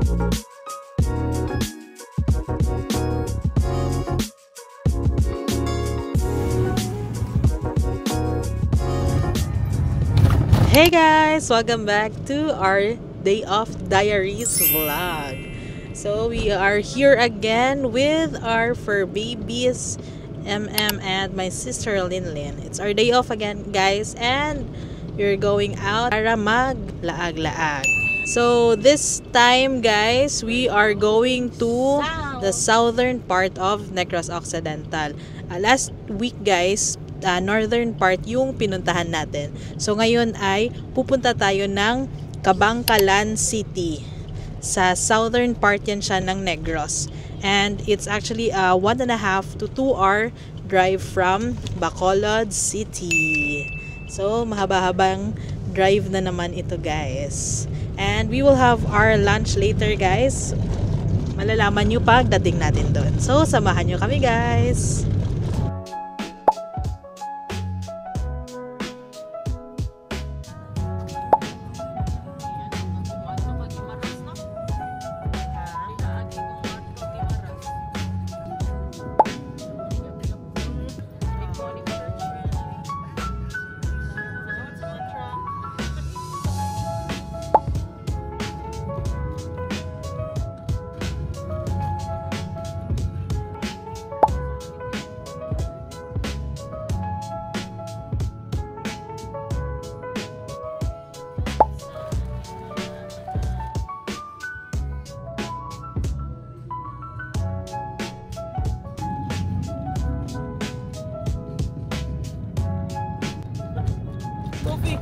Hey guys! Welcome back to our Day Off Diaries vlog. So we are here again with our fur babies, MM and my sister Linlin. It's our day off again guys, and we're going out para maglaag-laag. So this time guys, we are going to the southern part of Negros Occidental. Last week guys, northern part yung pinuntahan natin. So ngayon ay pupunta tayo ng Cabangcalan City. Sa southern part yan siya ng Negros. And it's actually a 1.5 to 2 hour drive from Bacolod City. So mahaba-habang drive na naman ito guys. And we will have our lunch later guys. Malalaman nyo pagdating natin doon. So samahan nyo kami guys. Coffee.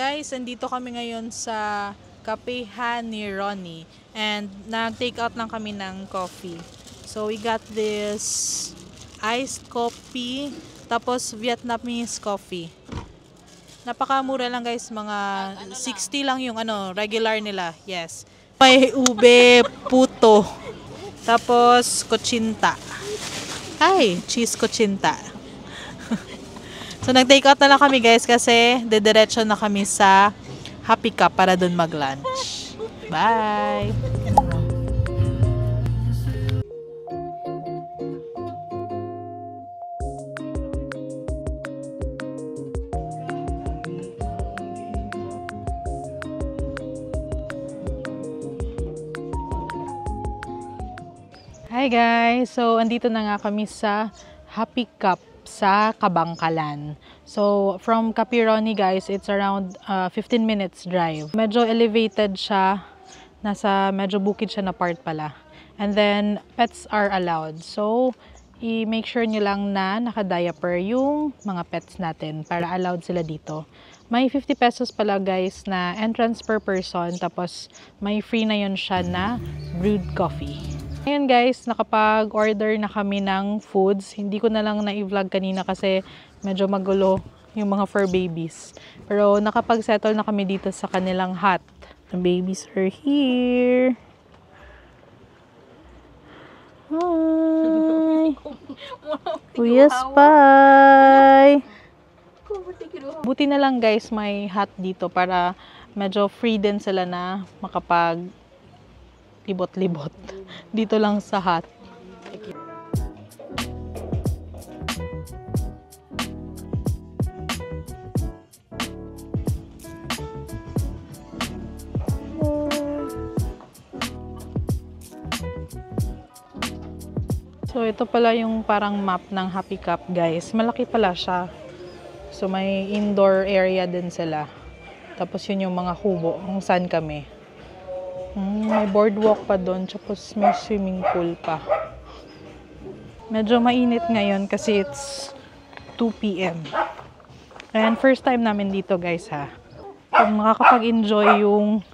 Guys, andito kami ngayon sa kapehan ni Ronnie and nag-take out lang kami ng coffee. So we got this iced coffee tapos Vietnamese coffee. Napakamura lang guys, mga 60 lang yung regular nila. Yes. May ube, puto. Tapos kutsinta. Ay, cheese kutsinta. So, nag-take out na lang kami guys kasi dediretso na kami sa Happy Cup para dun mag-lunch. Bye! Hi guys! So, andito na nga kami sa Happy Cup sa Cabangcalan. So, from Capironi guys, it's around 15 minutes drive. Medyo elevated siya. Nasa medyo bukid siya na part pala. And then, pets are allowed. So, i-make sure nyo lang na naka-diaper yung mga pets natin para allowed sila dito. May 50 pesos pala guys na entrance per person. Tapos, may free na yun siya na brewed coffee. Ngayon guys, nakapag-order na kami ng foods. Hindi ko na lang na-vlog kanina kasi medyo magulo yung mga fur babies. Pero nakapag-settle na kami dito sa kanilang hut. The babies are here. Hi! Kuya Spy! Buti na lang guys, may hut dito para medyo free din sila na makapag libot-libot dito lang sa hut. So ito pala yung parang map ng Happy Cup guys. Malaki pala siya. So may indoor area din sila. Tapos yun yung mga kubo kung saan kami. May boardwalk pa doon, tapos may swimming pool pa. Medyo mainit ngayon kasi it's 2 p.m. And first time namin dito guys ha. Kung makakapag-enjoy yung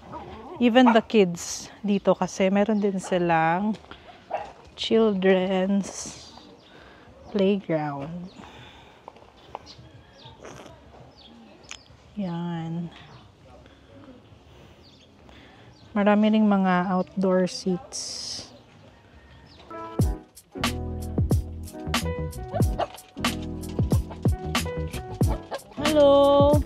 even the kids dito kasi meron din silang children's playground. Yan. Marami ring mga outdoor seats. Hello!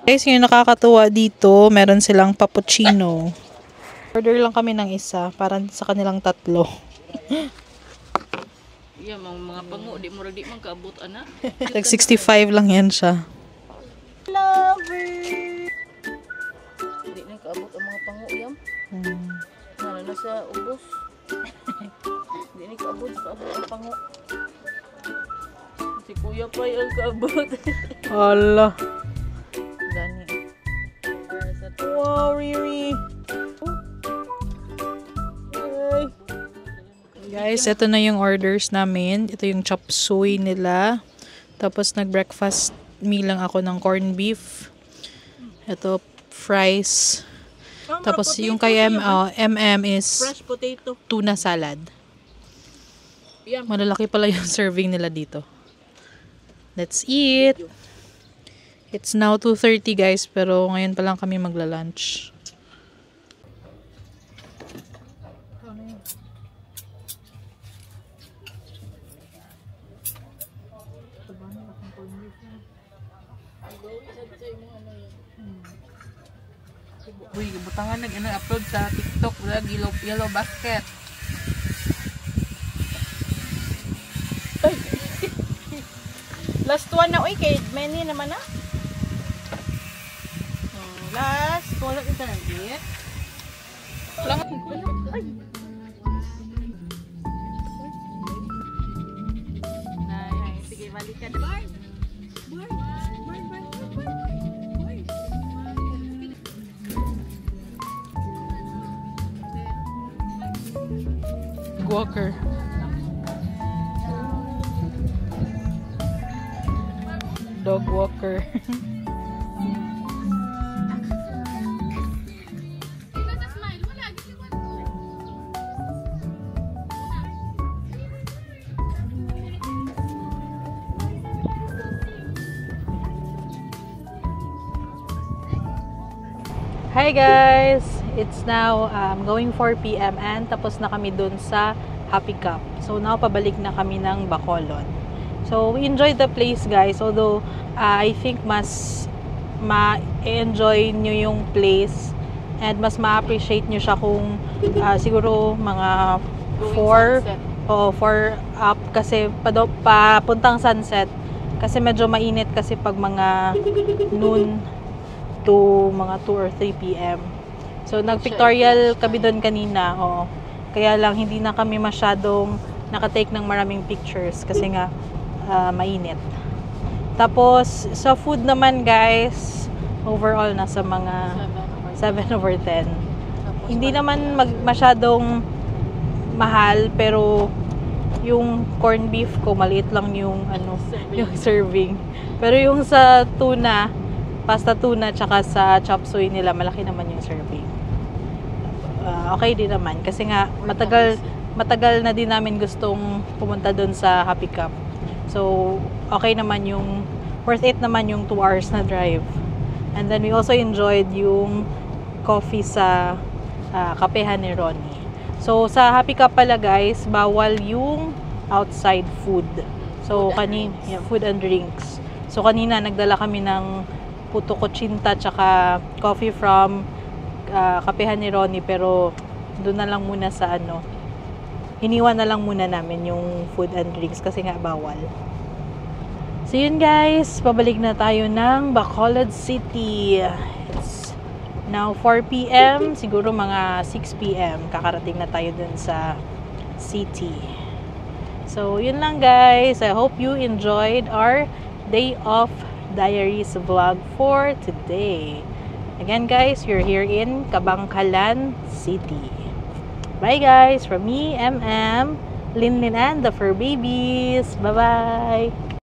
Guys, yung nakakatuwa dito, meron silang cappuccino. Order lang kami ng isa, para sa kanilang tatlo. Yan, mga pango, di mo man kaabot, ana. Like 65 lang yan siya. Di na kaabot ang mga pango, yan. Na sa ubos. Di na kaabot ang pango. Si Kuya pa yung kaabot. Hala. Gani. Wow, Riri. Guys, ito na yung orders namin. Ito yung chop suey nila. Tapos nag-breakfast meal lang ako ng corned beef. Ito, fries. Tapos yung kay MM is Fresh potato. tuna salad. Malalaki pala yung serving nila dito. Let's eat! It's now 2:30 guys, pero ngayon pa lang kami magla-lunch. Uy, butangan nag-upload sa TikTok, vlog, yellow basket. Last one na, uy, kay many naman na. Last, wala kita na git. Sige, balik ka. Walker. Dog walker. Hi guys! It's now going 4 p.m. and tapos na kami dun sa Happy Cup. So now pabalik na kami ng Bacolod. So we enjoyed the place guys, although I think mas ma-enjoy nyo yung place and mas ma-appreciate nyo siya kung siguro mga 4 o 4 up kasi papuntang sunset kasi medyo mainit kasi pag mga noon to mga 2 or 3 p.m. So, nag-pictorial kami doon kanina. Kaya lang, hindi na kami masyadong nakatake ng maraming pictures kasi nga mainit. Tapos, sa food naman guys, overall nasa mga 7 over 10. Hindi naman masyadong mahal, pero yung corned beef ko, maliit lang yung, yung serving. Pero yung sa tuna, pasta tuna tsaka sa chop suey nila malaki naman yung serving. Okay din naman kasi nga matagal na din namin gustong pumunta doon sa Happy Cup. So okay naman yung worth it naman yung 2 hours na drive. And then we also enjoyed yung coffee sa kapehan ni Ronnie. So sa Happy Cup pala guys, bawal yung outside food. So food and drinks. So kanina nagdala kami ng puto kutsinta tsaka coffee from kapehan ni Ronnie, pero doon na lang muna sa iniwan na lang muna namin yung food and drinks kasi nga bawal. So yun guys, pabalik na tayo ng Bacolod City. It's now 4 p.m. siguro mga 6 p.m. kakarating na tayo dun sa city. So, yun lang guys. I hope you enjoyed our day off diaries vlog for today. Again guys, you're here in Kabangkalan City. Bye guys, from me, MM, Linlin and the Fur Babies. Bye-bye!